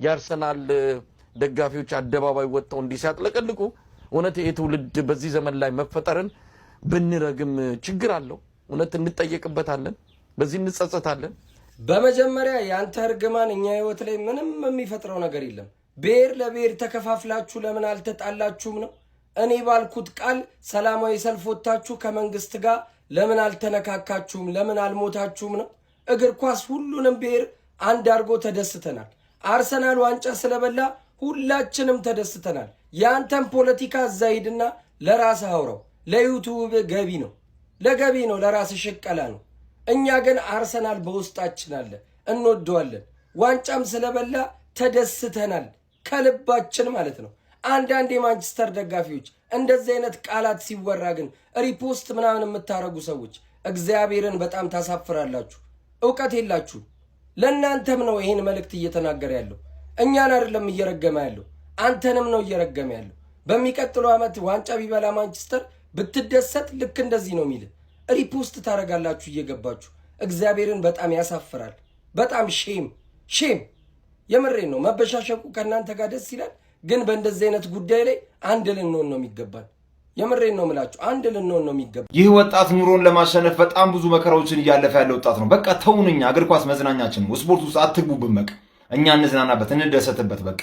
የአርሰናል ደጋፊዎች አደባባይ ወጥተው እንዲያጥለቀልቁ እውነት የትውልድ በዚህ ዘመን ላይ መፈጠርን ብንረግም ችግር አለው። እውነት እንጠየቅበታለን፣ በዚህ እንጸጸታለን። በመጀመሪያ ያንተ እርግማን እኛ ህይወት ላይ ምንም የሚፈጥረው ነገር የለም። ብሔር ለብሔር ተከፋፍላችሁ ለምን አልተጣላችሁም ነው? እኔ ባልኩት ቃል ሰላማዊ ሰልፍ ወጣችሁ ከመንግስት ጋር ለምን አልተነካካችሁም? ለምን አልሞታችሁም ነው? እግር ኳስ ሁሉንም ብሔር አንድ አድርጎ ተደስተናል። አርሰናል ዋንጫ ስለበላ ሁላችንም ተደስተናል። ያንተን ፖለቲካ እዛ ሂድና ለራስህ አውራው። ለዩቲዩብ ገቢ ነው፣ ለገቢ ነው፣ ለራስ ሽቀላ ነው። እኛ ግን አርሰናል በውስጣችን አለ፣ እንወደዋለን። ዋንጫም ስለበላ ተደስተናል ከልባችን ማለት ነው። አንዳንድ የማንቸስተር ደጋፊዎች እንደዚህ አይነት ቃላት ሲወራ ግን ሪፖስት ምናምን የምታረጉ ሰዎች እግዚአብሔርን በጣም ታሳፍራላችሁ። እውቀት የላችሁ። ለእናንተም ነው ይሄን መልእክት እየተናገረ ያለው። እኛን አይደለም እየረገመ ያለው፣ አንተንም ነው እየረገመ ያለው። በሚቀጥለው ዓመት ዋንጫ ቢበላ ማንቸስተር ብትደሰት ልክ እንደዚህ ነው የሚል ሪፖስት ታረጋላችሁ እየገባችሁ። እግዚአብሔርን በጣም ያሳፍራል። በጣም ሼም። የምሬን ነው። መበሻሸቁ ከእናንተ ጋር ደስ ይላል፣ ግን በእንደዚህ አይነት ጉዳይ ላይ አንድ ልንሆን ነው የሚገባን። የምሬን ነው ምላችሁ፣ አንድ ልንሆን ነው የሚገባ። ይህ ወጣት ኑሮን ለማሸነፍ በጣም ብዙ መከራዎችን እያለፈ ያለ ወጣት ነው። በቃ ተውንኛ፣ እግር ኳስ መዝናኛችን ነው። ስፖርት ውስጥ አትግቡብን። በቃ እኛ እንዝናናበት፣ እንደሰትበት። በቃ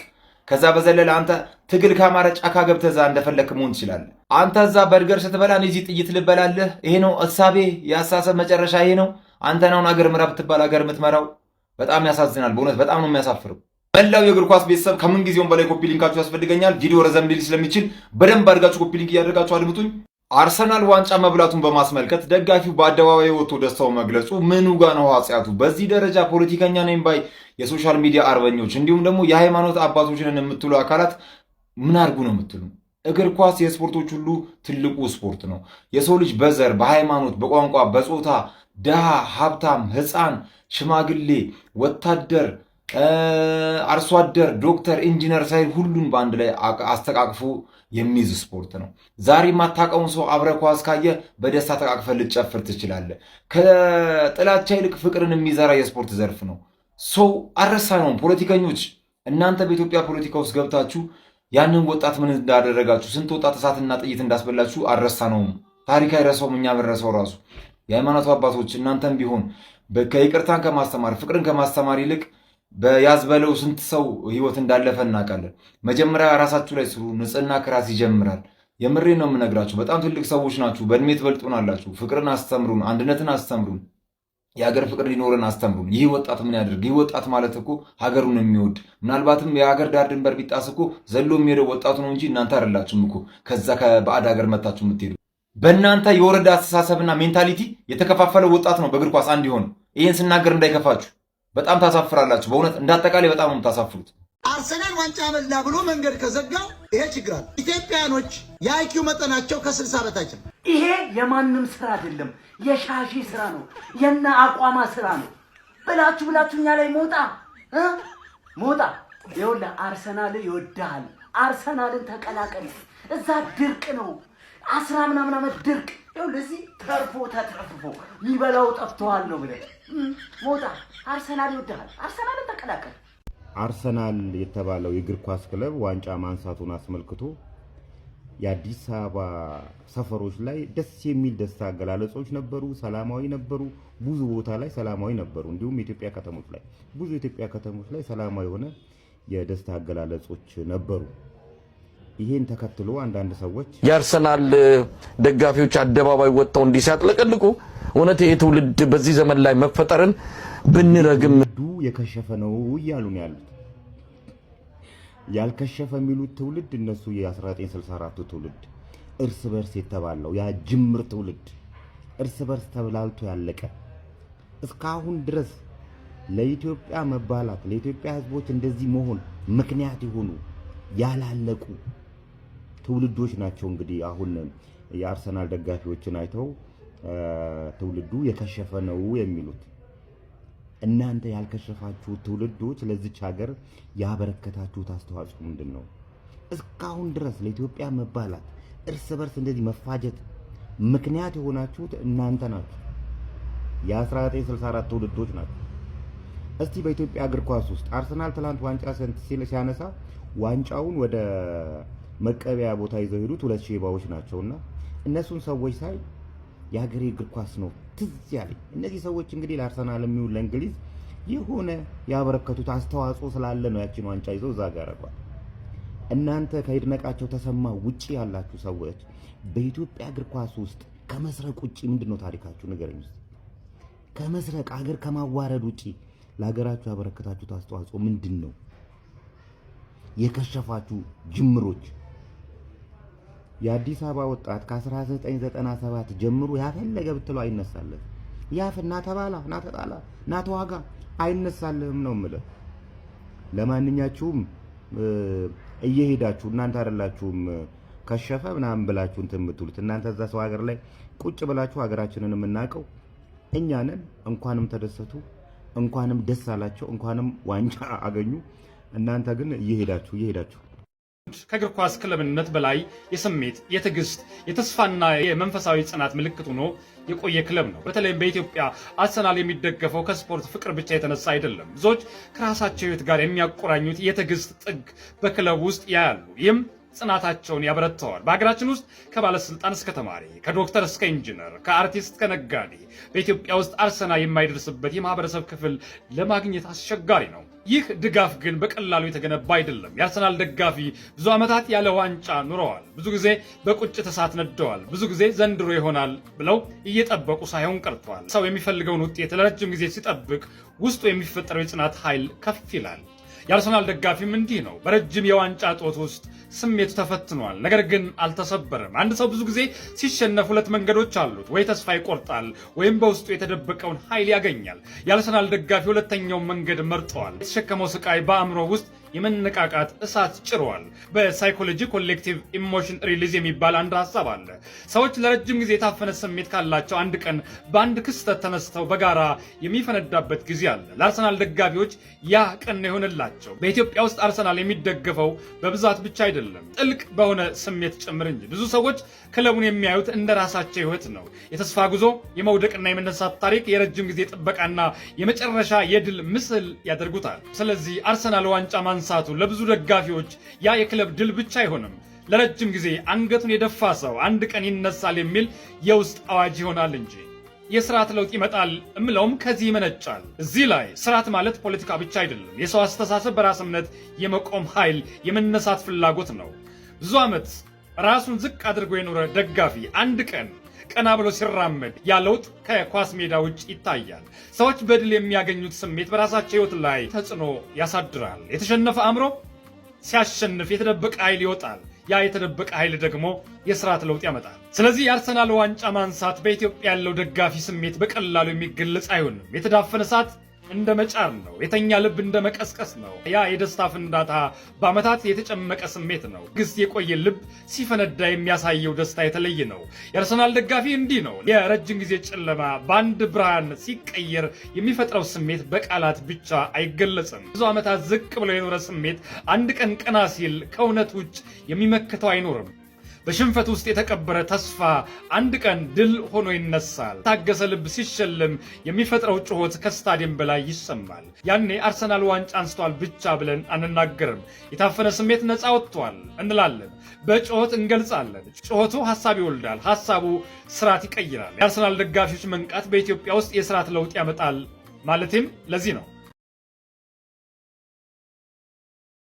ከዛ በዘለለ አንተ ትግል ካማረ ጫካ ገብተህ እዛ እንደፈለክ መሆን ትችላለህ። አንተ እዛ በርገር ስትበላ እኔ እዚህ ጥይት ልበላለህ። ይሄ ነው እሳቤ፣ የአሳሰብ መጨረሻ ይሄ ነው። አንተ ናውን አገር ምራ ብትባል አገር የምትመራው። በጣም ያሳዝናል። በእውነት በጣም ነው የሚያሳፍረው። መላው የእግር ኳስ ቤተሰብ ከምን ጊዜውም በላይ ኮፒ ሊንካችሁ ያስፈልገኛል። ቪዲዮ ረዘም ሊል ስለሚችል በደንብ አድርጋችሁ ኮፒ ሊንክ እያደረጋችሁ አድምጡኝ። አርሰናል ዋንጫ መብላቱን በማስመልከት ደጋፊው በአደባባይ ወጥቶ ደስታው መግለጹ ምኑ ጋ ነው ኃጢአቱ? በዚህ ደረጃ ፖለቲከኛ ነኝ ባይ የሶሻል ሚዲያ አርበኞች እንዲሁም ደግሞ የሃይማኖት አባቶችን የምትሉ አካላት ምን አድርጉ ነው የምትሉ? እግር ኳስ የስፖርቶች ሁሉ ትልቁ ስፖርት ነው። የሰው ልጅ በዘር፣ በሃይማኖት፣ በቋንቋ፣ በጾታ ድሃ፣ ሀብታም፣ ህፃን፣ ሽማግሌ፣ ወታደር፣ አርሶ አደር፣ ዶክተር፣ ኢንጂነር ሳይል ሁሉን በአንድ ላይ አስተቃቅፎ የሚይዝ ስፖርት ነው። ዛሬ የማታውቀውን ሰው አብረህ ኳስ ካየ በደስታ ተቃቅፈህ ልትጨፍር ትችላለህ። ከጥላቻ ይልቅ ፍቅርን የሚዘራ የስፖርት ዘርፍ ነው። ሰው አልረሳነውም። ፖለቲከኞች እናንተ በኢትዮጵያ ፖለቲካ ውስጥ ገብታችሁ ያንን ወጣት ምን እንዳደረጋችሁ፣ ስንት ወጣት እሳትና ጥይት እንዳስበላችሁ አልረሳነውም። ታሪክ አይረሳውም። እኛ ብንረሳው ራሱ የሃይማኖቱ አባቶች እናንተም ቢሆን ከይቅርታን ከማስተማር ፍቅርን ከማስተማር ይልቅ በያዝበለው ስንት ሰው ህይወት እንዳለፈ እናውቃለን። መጀመሪያ ራሳችሁ ላይ ስሩ። ንጽህና ከራስ ይጀምራል። የምሬን ነው የምነግራችሁ። በጣም ትልቅ ሰዎች ናችሁ። በእድሜ ትበልጡናላችሁ። ፍቅርን አስተምሩን፣ አንድነትን አስተምሩን፣ የሀገር ፍቅር ሊኖርን አስተምሩን። ይህ ወጣት ምን ያደርግ? ይህ ወጣት ማለት እኮ ሀገሩን የሚወድ ምናልባትም የሀገር ዳር ድንበር ቢጣስ እኮ ዘሎ የሚሄደው ወጣቱ ነው እንጂ እናንተ አይደላችሁም እኮ ከዛ ከባዕድ ሀገር መታችሁ የምትሄዱ። በእናንተ የወረዳ አስተሳሰብና ሜንታሊቲ የተከፋፈለው ወጣት ነው በእግር ኳስ አንድ ይሆን። ይህን ስናገር እንዳይከፋችሁ። በጣም ታሳፍራላችሁ። በእውነት እንዳጠቃላይ በጣም ነው የምታሳፍሩት። አርሰናል ዋንጫ በላ ብሎ መንገድ ከዘጋው ይሄ ችግር አለ። ኢትዮጵያኖች የአይኪው መጠናቸው ከ60 በታች ነው። ይሄ የማንም ስራ አይደለም፣ የሻሺ ስራ ነው፣ የና አቋማ ስራ ነው። ብላችሁ እኛ ላይ ሞጣ ይኸውልህ፣ አርሰናል ይወድሃል። አርሰናልን ተቀላቀል። እዛ ድርቅ ነው 10 ምናምን ዓመት ድርቅ። ይኸውልህ እዚህ ተርፎ ተትረፍፎ የሚበላው ጠፍተዋል ነው ብለህ ሞጣ። አርሰናል ይወድሃል። አርሰናልን ተቀላቀል። አርሰናል የተባለው የእግር ኳስ ክለብ ዋንጫ ማንሳቱን አስመልክቶ የአዲስ አበባ ሰፈሮች ላይ ደስ የሚል ደስታ አገላለጾች ነበሩ፣ ሰላማዊ ነበሩ። ብዙ ቦታ ላይ ሰላማዊ ነበሩ። እንዲሁም የኢትዮጵያ ከተሞች ላይ ብዙ የኢትዮጵያ ከተሞች ላይ ሰላማዊ የሆነ የደስታ አገላለጾች ነበሩ። ይሄን ተከትሎ አንዳንድ ሰዎች የአርሰናል ደጋፊዎች አደባባይ ወጥተው እንዲያጥለቀልቁ እውነት የትውልድ በዚህ ዘመን ላይ መፈጠርን ብንረግም የከሸፈ ነው እያሉ ነው ያሉት። ያልከሸፈ የሚሉት ትውልድ እነሱ የ1964 ትውልድ እርስ በርስ የተባለው ያ ጅምር ትውልድ እርስ በርስ ተብላልቶ ያለቀ እስካሁን ድረስ ለኢትዮጵያ መባላት ለኢትዮጵያ ሕዝቦች እንደዚህ መሆን ምክንያት የሆኑ ያላለቁ ትውልዶች ናቸው። እንግዲህ አሁን የአርሰናል ደጋፊዎችን አይተው ትውልዱ የከሸፈ ነው የሚሉት። እናንተ ያልከሸፋችሁ ትውልዶች ለዚች ሀገር ያበረከታችሁት አስተዋጽኦ ምንድነው? እስካሁን ድረስ ለኢትዮጵያ መባላት እርስ በርስ እንደዚህ መፋጀት ምክንያት የሆናችሁት እናንተ ናችሁ። የ1964 ትውልዶች ናችሁ። እስቲ በኢትዮጵያ እግር ኳስ ውስጥ አርሰናል ትላንት ዋንጫ ሲያነሳ ዋንጫውን ወደ መቀበያ ቦታ ይዘው ሄዱት 2 ሼባዎች ናቸውና እነሱን ሰዎች ሳይ የሀገሬ እግር ኳስ ነው ትዝ ያለኝ። እነዚህ ሰዎች እንግዲህ ለአርሰናል የሚውል ለእንግሊዝ የሆነ ያበረከቱት አስተዋጽኦ ስላለ ነው ያቺን ዋንጫ ይዘው እዛ ጋር አረጓል። እናንተ ከይድነቃቸው ተሰማ ውጪ ያላችሁ ሰዎች በኢትዮጵያ እግር ኳስ ውስጥ ከመስረቅ ውጪ ምንድነው ታሪካችሁ? ንገረኝ። ከመስረቅ ሀገር ከማዋረድ ውጪ ለሀገራችሁ ያበረከታችሁት አስተዋጽኦ ምንድነው? የከሸፋችሁ ጅምሮች። የአዲስ አበባ ወጣት ከ1997 ጀምሮ ያፈለገ ብትለው አይነሳልህ። ያፍ እና ተባላ እና ተጣላ እና ተዋጋ አይነሳልህም ነው የምልህ። ለማንኛችሁም እየሄዳችሁ እናንተ አይደላችሁም ከሸፈ ምናምን ብላችሁ እንትን የምትሉት እናንተ እዛ ሰው ሀገር ላይ ቁጭ ብላችሁ ሀገራችንን የምናውቀው እኛ ነን። እንኳንም ተደሰቱ፣ እንኳንም ደስ አላቸው፣ እንኳንም ዋንጫ አገኙ። እናንተ ግን እየሄዳችሁ ከእግር ኳስ ክለብነት በላይ የስሜት የትዕግስት የተስፋና የመንፈሳዊ ጽናት ምልክት ሆኖ የቆየ ክለብ ነው። በተለይም በኢትዮጵያ አርሰናል የሚደገፈው ከስፖርት ፍቅር ብቻ የተነሳ አይደለም። ብዙዎች ከራሳቸው ሕይወት ጋር የሚያቆራኙት የትዕግስት ጥግ በክለብ ውስጥ ያያሉ። ይህም ጽናታቸውን ያበረተዋል። በሀገራችን ውስጥ ከባለስልጣን እስከ ተማሪ፣ ከዶክተር እስከ ኢንጂነር፣ ከአርቲስት ከነጋዴ በኢትዮጵያ ውስጥ አርሰናል የማይደርስበት የማህበረሰብ ክፍል ለማግኘት አስቸጋሪ ነው። ይህ ድጋፍ ግን በቀላሉ የተገነባ አይደለም። የአርሰናል ደጋፊ ብዙ ዓመታት ያለ ዋንጫ ኑረዋል። ብዙ ጊዜ በቁጭት እሳት ነደዋል። ብዙ ጊዜ ዘንድሮ ይሆናል ብለው እየጠበቁ ሳይሆን ቀርተዋል። ሰው የሚፈልገውን ውጤት ለረጅም ጊዜ ሲጠብቅ ውስጡ የሚፈጠረው የጽናት ኃይል ከፍ ይላል። የአርሰናል ደጋፊም እንዲህ ነው። በረጅም የዋንጫ ጦት ውስጥ ስሜቱ ተፈትኗል፣ ነገር ግን አልተሰበረም። አንድ ሰው ብዙ ጊዜ ሲሸነፍ 2 መንገዶች አሉት። ወይ ተስፋ ይቆርጣል ወይም በውስጡ የተደበቀውን ኃይል ያገኛል። የአርሰናል ደጋፊ ሁለተኛውን መንገድ መርጠዋል። የተሸከመው ስቃይ በአእምሮ ውስጥ የመነቃቃት እሳት ጭሯል። በሳይኮሎጂ ኮሌክቲቭ ኢሞሽን ሪሊዝ የሚባል አንድ ሀሳብ አለ። ሰዎች ለረጅም ጊዜ የታፈነ ስሜት ካላቸው አንድ ቀን በአንድ ክስተት ተነስተው በጋራ የሚፈነዳበት ጊዜ አለ። ለአርሰናል ደጋፊዎች ያ ቀን ነው የሆነላቸው። በኢትዮጵያ ውስጥ አርሰናል የሚደገፈው በብዛት ብቻ አይደለም፣ ጥልቅ በሆነ ስሜት ጭምር እንጂ። ብዙ ሰዎች ክለቡን የሚያዩት እንደ ራሳቸው ሕይወት ነው። የተስፋ ጉዞ፣ የመውደቅና የመነሳት ታሪክ፣ የረጅም ጊዜ ጥበቃና የመጨረሻ የድል ምስል ያደርጉታል። ስለዚህ አርሰናል ዋንጫ ማንሳቱ ለብዙ ደጋፊዎች ያ የክለብ ድል ብቻ አይሆንም። ለረጅም ጊዜ አንገቱን የደፋ ሰው አንድ ቀን ይነሳል የሚል የውስጥ አዋጅ ይሆናል እንጂ። የስርዓት ለውጥ ይመጣል እምለውም ከዚህ ይመነጫል። እዚህ ላይ ስርዓት ማለት ፖለቲካ ብቻ አይደለም። የሰው አስተሳሰብ፣ በራስ እምነት የመቆም ኃይል፣ የመነሳት ፍላጎት ነው። ብዙ ዓመት ራሱን ዝቅ አድርጎ የኖረ ደጋፊ አንድ ቀን ቀና ብሎ ሲራመድ ያ ለውጥ ከኳስ ሜዳ ውጭ ይታያል። ሰዎች በድል የሚያገኙት ስሜት በራሳቸው ሕይወት ላይ ተጽዕኖ ያሳድራል። የተሸነፈ አእምሮ ሲያሸንፍ የተደበቀ ኃይል ይወጣል። ያ የተደበቀ ኃይል ደግሞ የስርዓት ለውጥ ያመጣል። ስለዚህ የአርሰናል ዋንጫ ማንሳት በኢትዮጵያ ያለው ደጋፊ ስሜት በቀላሉ የሚገለጽ አይሆንም። የተዳፈነ እሳት እንደ መጫር ነው። የተኛ ልብ እንደ መቀስቀስ ነው። ያ የደስታ ፍንዳታ በዓመታት የተጨመቀ ስሜት ነው። ግስት የቆየ ልብ ሲፈነዳ የሚያሳየው ደስታ የተለየ ነው። የአርሰናል ደጋፊ እንዲህ ነው። የረጅም ጊዜ ጨለማ በአንድ ብርሃን ሲቀየር የሚፈጥረው ስሜት በቃላት ብቻ አይገለጽም። ብዙ ዓመታት ዝቅ ብሎ የኖረ ስሜት አንድ ቀን ቀና ሲል ከእውነት ውጭ የሚመክተው አይኖርም። በሽንፈት ውስጥ የተቀበረ ተስፋ አንድ ቀን ድል ሆኖ ይነሳል። ታገሰ ልብ ሲሸልም የሚፈጥረው ጩኸት ከስታዲየም በላይ ይሰማል። ያኔ አርሰናል ዋንጫ አንስቷል ብቻ ብለን አንናገርም። የታፈነ ስሜት ነፃ ወጥቷል እንላለን። በጩኸት እንገልጻለን። ጩኸቱ ሐሳብ ይወልዳል። ሐሳቡ ስርዓት ይቀይራል። የአርሰናል ደጋፊዎች መንቃት በኢትዮጵያ ውስጥ የስርዓት ለውጥ ያመጣል ማለትም ለዚህ ነው።